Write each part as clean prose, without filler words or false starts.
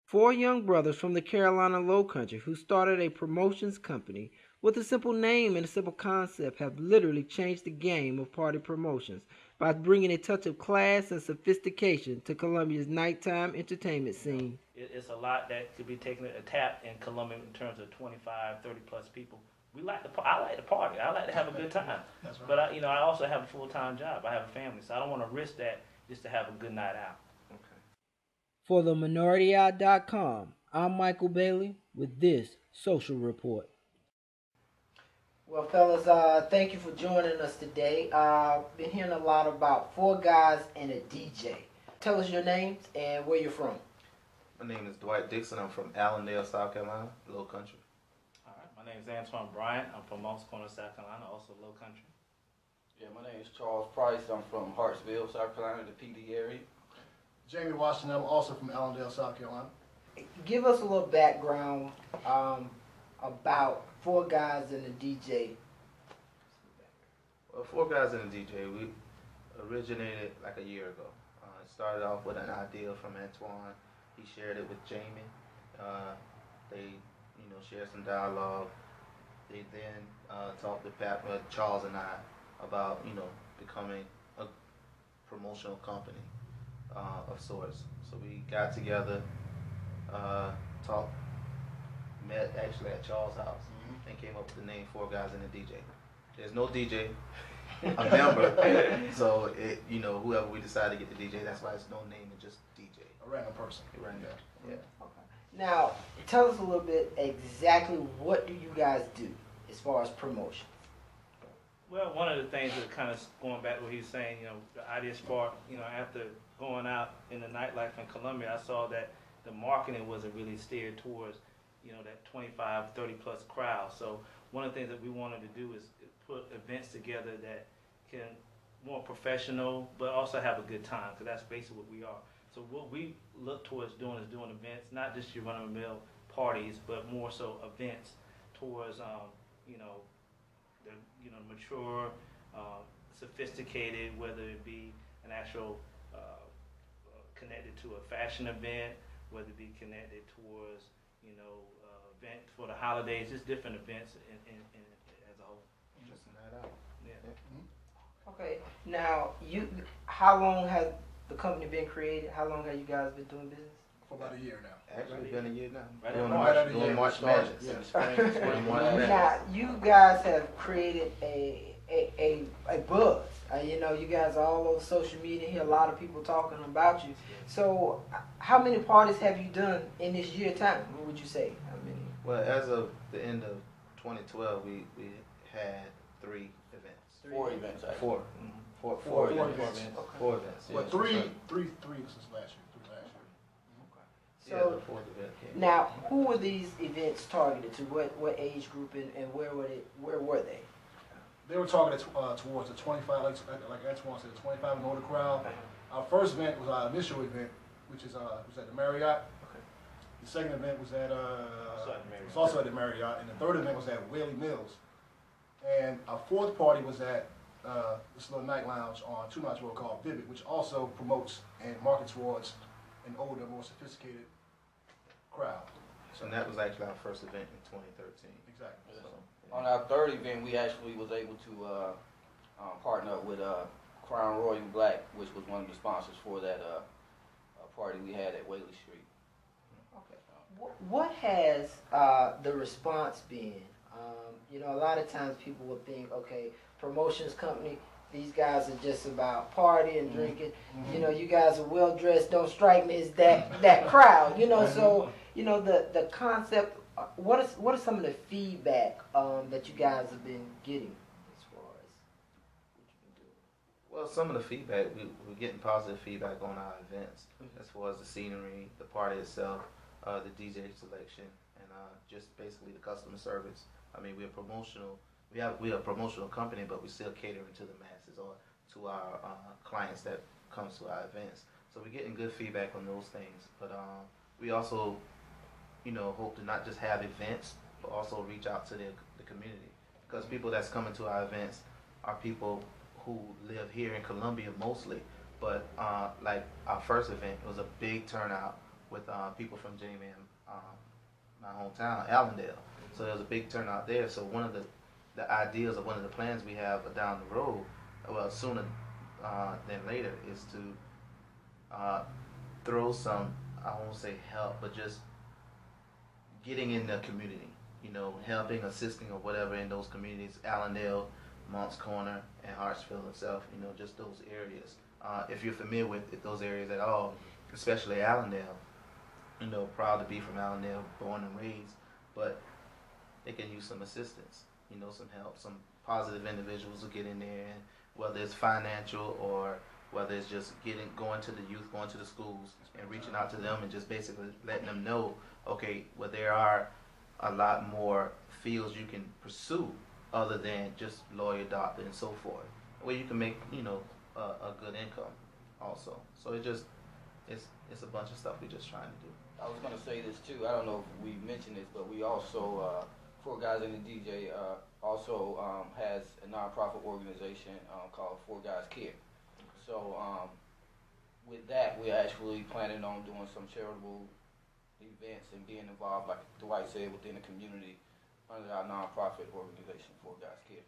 Four young brothers from the Carolina Lowcountry who started a promotions company with a simple name and a simple concept have literally changed the game of party promotions by bringing a touch of class and sophistication to Columbia's nighttime entertainment scene. It's a lot that could be taken a tap in Columbia in terms of 25, 30 plus people. I like to party. I like to have a good time. That's right. But I also have a full-time job. I have a family, so I don't want to risk that just to have a good night out. For theminorityeye.com, I'm Michael Bailey with this social report. Well, fellas, thank you for joining us today. Been hearing a lot about four guys and a DJ. Tell us your names and where you're from. My name is Dwight Dickson. I'm from Allendale, South Carolina, Low Country. All right. My name is Antwoin Bryant. I'm from Moncks Corner, South Carolina, also Low Country. Yeah, my name is Charles Price. I'm from Hartsville, South Carolina, the PD area. Jamie Washington, I'm also from Allendale, South Carolina. Give us a little background about four guys and a DJ. Well, four guys and a DJ, we originated like a year ago. It started off with an idea from Antwoin. He shared it with Jamie. They, shared some dialogue. They then talked to Charles and I about, becoming a promotional company of sorts. So we got together, talked, met actually at Charles' house, and came up with the name Four Guys and a DJ. There's no DJ, a member, so whoever we decide to get the DJ, that's why it's no name, it's just DJ. A random person. Random. Yeah. Okay. Now, tell us a little bit exactly what do you guys do as far as promotion? Well, one of the things that kind of going back to what he was saying, the idea sparked, after going out in the nightlife in Columbia, I saw that the marketing wasn't really steered towards, that 25, 30 plus crowd. So one of the things that we wanted to do is put events together that can more professional, but also have a good time, because that's basically what we are. So what we look towards doing is doing events, not just your run-of-the-mill parties, but more so events towards, the mature, sophisticated, whether it be an actual connected to a fashion event, whether it be connected towards, event for the holidays, just different events as a whole. Just a night out. Yeah. Okay. Now, how long has the company been created? How long have you guys been doing business? For about a year now. Actually, it's been a year now. Doing March Madness. Yeah. Now, you guys have created a buzz. You guys are all over social media, hear a lot of people talking about you. So, how many parties have you done in this year time? What would you say? How many? Well, as of the end of 2012, we had 3 events. 4 events, actually. 4. Four Four events. events. Okay. 4 events. Well, yeah. three since last year. 3 last year. Yeah, the 4th event came. Now, who were these events targeted to? What age group and where were they? They were targeted towards the 25, like Antwoin said, the 25 and older crowd. Our first event was our initial event, which was at the Marriott. Okay. The second event was also at the Marriott, and the third event was at Whaley Mills. And our 4th party was at this little night lounge on 2 Knots Road called Vivid, which also promotes and markets towards an older, more sophisticated crowd. So that was actually our first event in 2013. Exactly. So, On our 3rd event, we actually was able to partner up with Crown Royal Black, which was one of the sponsors for that party we had at Whaley Street. Okay. What has the response been? A lot of times people will think, okay, promotions company, these guys are just about partying, drinking. You guys are well dressed. Don't strike me as that crowd. So the concept. What are some of the feedback that you guys have been getting as far as what you've been doing? Well, some of the feedback, we're getting positive feedback on our events, as far as the scenery, the party itself, the DJ selection, and just basically the customer service. I mean, we're a promotional company, but we're still catering to the masses or to our clients that comes to our events. So we're getting good feedback on those things. But we also, hope to not just have events, but also reach out to the community. Because people that's coming to our events are people who live here in Columbia mostly. But like our first event, it was a big turnout with people from Jamie and my hometown, Allendale. So there was a big turnout there. So one of the ideas or one of the plans we have down the road, well, sooner than later, is to throw some, I won't say help, but just getting in the community, you know, helping, assisting, or whatever in those communities, Allendale, Moncks Corner, and Hartsfield itself, you know, just those areas. If you're familiar with those areas at all, especially Allendale, you know, proud to be from Allendale, born and raised, but they can use some assistance, you know, some help, some positive individuals will get in there, and whether it's financial or whether it's just going to the youth, going to the schools, and reaching out to them and just basically letting them know, okay, well, there are a lot more fields you can pursue other than just lawyer, doctor, and so forth, where you can make, you know, a good income also. So it's a bunch of stuff we're just trying to do. I was going to say this too. I don't know if we mentioned this, but we also, Four Guys in the DJ, also has a nonprofit organization called Four Guys Care. So with that, we're actually planning on doing some charitable events and being involved, like Dwight said, within the community under our nonprofit organization, Four Guys Care.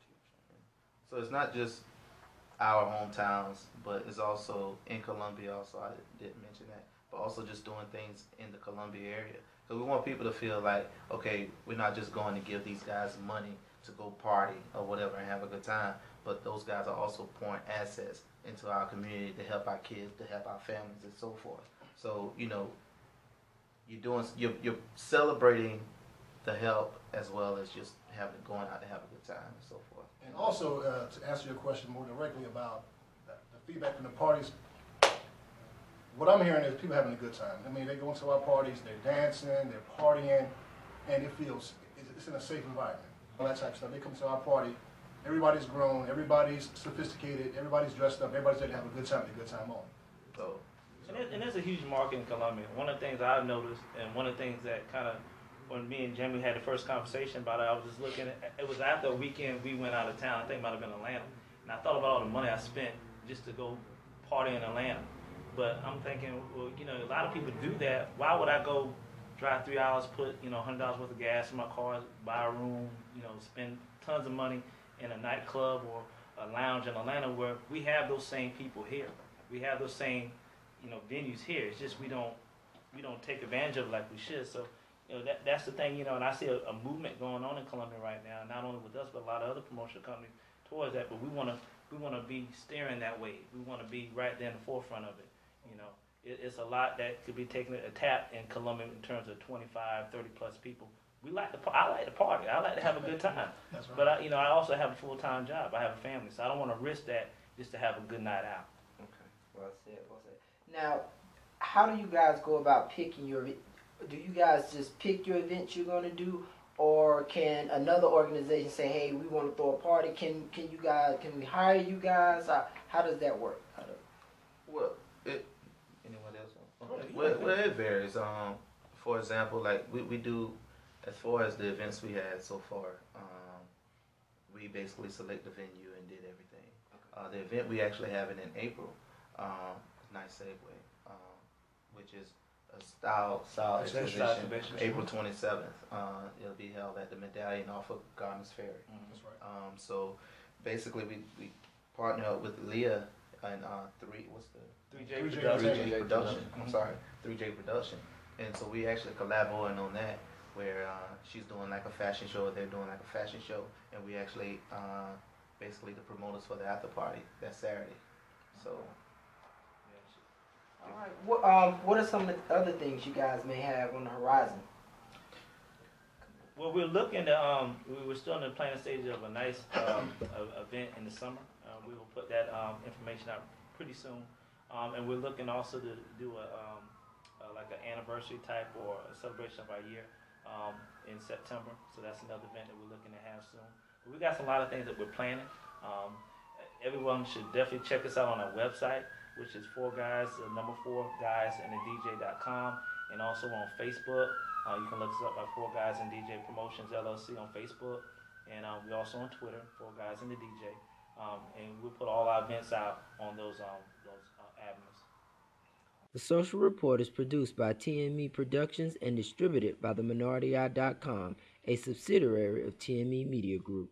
So it's not just our hometowns, but it's also in Columbia also, I didn't mention that, but also just doing things in the Columbia area. So we want people to feel like, okay, we're not just going to give these guys money to go party or whatever and have a good time, but those guys are also pouring assets into our community to help our kids, to help our families, and so forth. So, you know, you're celebrating the help as well as just going out to have a good time and so forth. And also, to answer your question more directly about the feedback from the parties, what I'm hearing is people having a good time. I mean, they go into our parties, they're dancing, they're partying, and it's in a safe environment. All that type of stuff. They come to our party, everybody's grown, everybody's sophisticated, everybody's dressed up, everybody's there to have a good time, on. So and there's a huge market in Columbia. One of the things I've noticed, and one of the things that kind of, when me and Jimmy had the first conversation about it, I was just looking at, it was after a weekend we went out of town, I think it might have been Atlanta, and I thought about all the money I spent just to go party in Atlanta. But I'm thinking, well, you know, a lot of people do that. Why would I go drive 3 hours, put, you know, $100 worth of gas in my car, buy a room, you know, spend tons of money in a nightclub or a lounge in Atlanta, where we have those same people here. We have those same, you know, venues here. It's just we don't take advantage of it like we should. So, you know, that's the thing, you know, and I see a movement going on in Columbia right now, not only with us, but a lot of other promotional companies towards that. But we want to be steering that way. We want to be right there in the forefront of it. You know, it's a lot that could be taken a tap in Columbia in terms of 25, 30 plus people. I like to party. I like to have a good time. That's right. But I also have a full-time job. I have a family, so I don't want to risk that just to have a good night out. Okay, well said, well said. Now, how do you guys go about picking your? Do you guys just pick your events you're going to do, or can another organization say, "Hey, we want to throw a party"? Can we hire you guys? How does that work? Well, anyone else? Okay. Well, it varies. For example, like we do, as far as the events we had so far, we basically select the venue and did everything. Okay. The event we actually have it in April. Nice segue. Which is a style exhibition, April 27th. It'll be held at the Medallion off of Gardner's Ferry. That's right. So basically, we partner up with Leah and 3J Production. I'm sorry, 3J Production. And so we actually collaborating on that, where she's doing like a fashion show, they're doing like a fashion show, and we actually basically the promoters for the after party that Saturday. So. All right. What are some of the other things you guys may have on the horizon? Well, we're looking to, we're still in the planning stage of a nice event in the summer. We will put that information out pretty soon. And we're looking also to do like an anniversary type or a celebration of our year in September. So that's another event that we're looking to have soon. But we got a lot of things that we're planning. Everyone should definitely check us out on our website, which is 4guys&DJ.com, and also on Facebook. You can look us up by 4 Guys and DJ Promotions LLC on Facebook, and we're also on Twitter, 4 Guys and the DJ, and we'll put all our events out on those avenues. The Social Report is produced by TME Productions and distributed by the MinorityEye.com, a subsidiary of TME Media Group.